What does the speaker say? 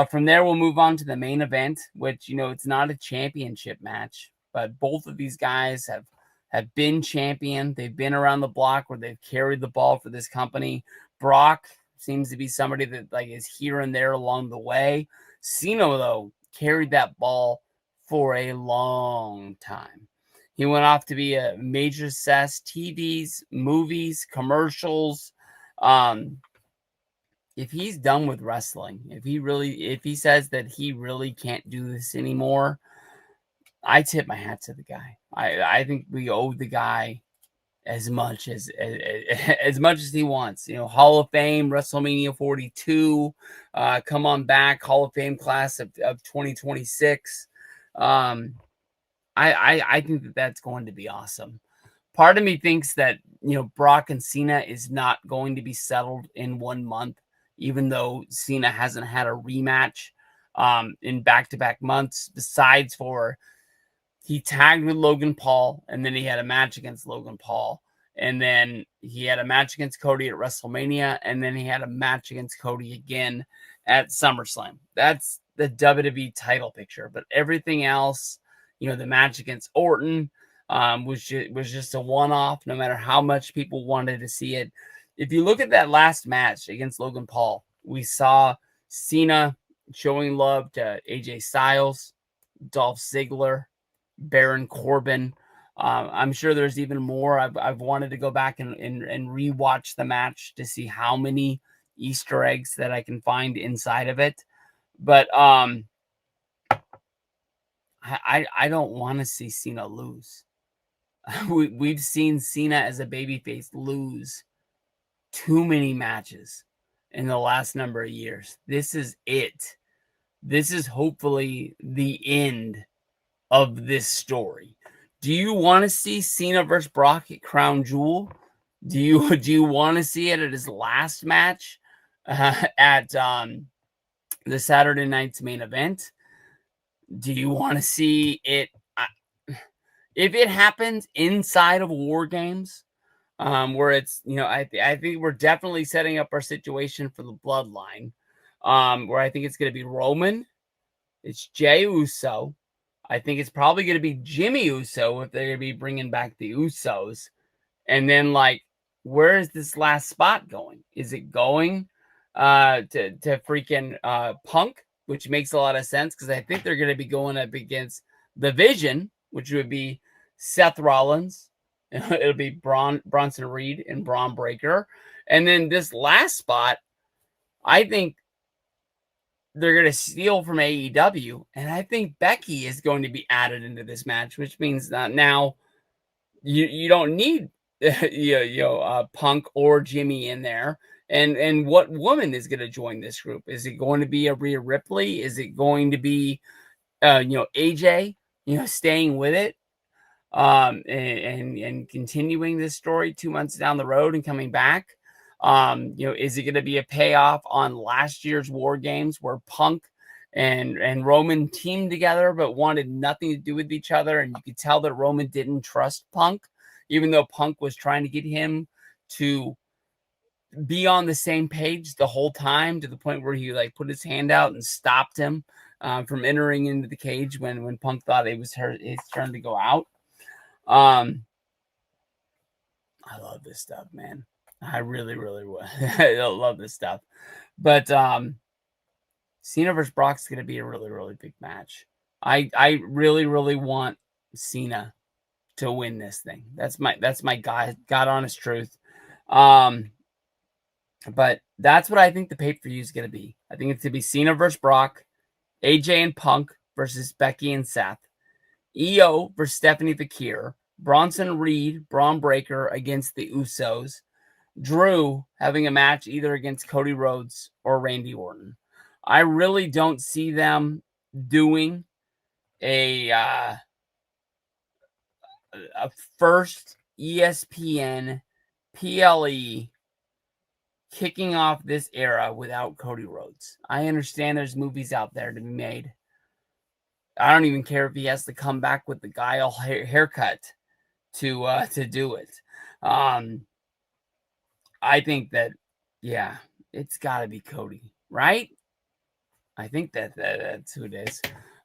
From there, we'll move on to the main event, which, it's not a championship match, but both of these guys have been champion. They've been around the block where they've carried the ball for this company. Brock seems to be somebody that is here and there along the way. Cena, though, carried that ball for a long time. He went off to be a major success, TVs, movies, commercials. If he's done with wrestling, if he says that he really can't do this anymore, I tip my hat to the guy. I think we owe the guy as much as much as he wants. Hall of Fame, WrestleMania 42, come on back, Hall of Fame class of 2026. I think that's going to be awesome. Part of me thinks that Brock and Cena is not going to be settled in 1 month, even though Cena hasn't had a rematch in back-to-back months. Besides he tagged with Logan Paul, and then he had a match against Logan Paul. And then he had a match against Cody at WrestleMania, and then he had a match against Cody again at SummerSlam. That's the WWE title picture. But everything else, the match against Orton was just a one-off, no matter how much people wanted to see it. If you look at that last match against Logan Paul, we saw Cena showing love to AJ Styles, Dolph Ziggler, Baron Corbin. I'm sure there's even more. I've wanted to go back and rewatch the match to see how many Easter eggs that I can find inside of it. But I don't want to see Cena lose. We've seen Cena as a babyface lose too many matches in the last number of years. This is it. This is hopefully the end of this story. Do you want to see Cena versus Brock at Crown Jewel? Do you want to see it at his last match at the Saturday night's main event? Do you want to see it if it happens inside of War Games, where it's I think we're definitely setting up our situation for the Bloodline, where I think it's going to be Roman, it's Jey Uso. I think it's probably going to be Jimmy Uso if they're going to be bringing back the Usos. And then, where is this last spot going? Is it going to freaking Punk, which makes a lot of sense because I think they're going to be going up against the Vision, which would be Seth Rollins. It'll be Bronson Reed and Braun Breaker. And then this last spot, I think they're going to steal from AEW, and I think Becky is going to be added into this match, which means that now you don't need Punk or Jimmy in there. And what woman is going to join this group? Is it going to be a Rhea Ripley? Is it going to be AJ staying with it and continuing this story 2 months down the road and coming back? Is it going to be a payoff on last year's War Games where Punk and Roman teamed together but wanted nothing to do with each other, and you could tell that Roman didn't trust Punk, even though Punk was trying to get him to be on the same page the whole time, to the point where he put his hand out and stopped him from entering into the cage when Punk thought it was his turn to go out. I love this stuff, man. I really, really would. I love this stuff. But Cena versus Brock is going to be a really, really big match. I really, really want Cena to win this thing. That's my God honest truth. But that's what I think the pay-per-view is going to be. I think it's going to be Cena versus Brock, AJ and Punk versus Becky and Seth, Io versus Stephanie Fakir, Bronson Reed, Braun Breaker against the Usos, Drew having a match either against Cody Rhodes or Randy Orton. I really don't see them doing a first ESPN PLE kicking off this era without Cody Rhodes. I understand there's movies out there to be made. I don't even care if he has to come back with the guile haircut to do it. I think that, it's got to be Cody, right? I think that's who it is.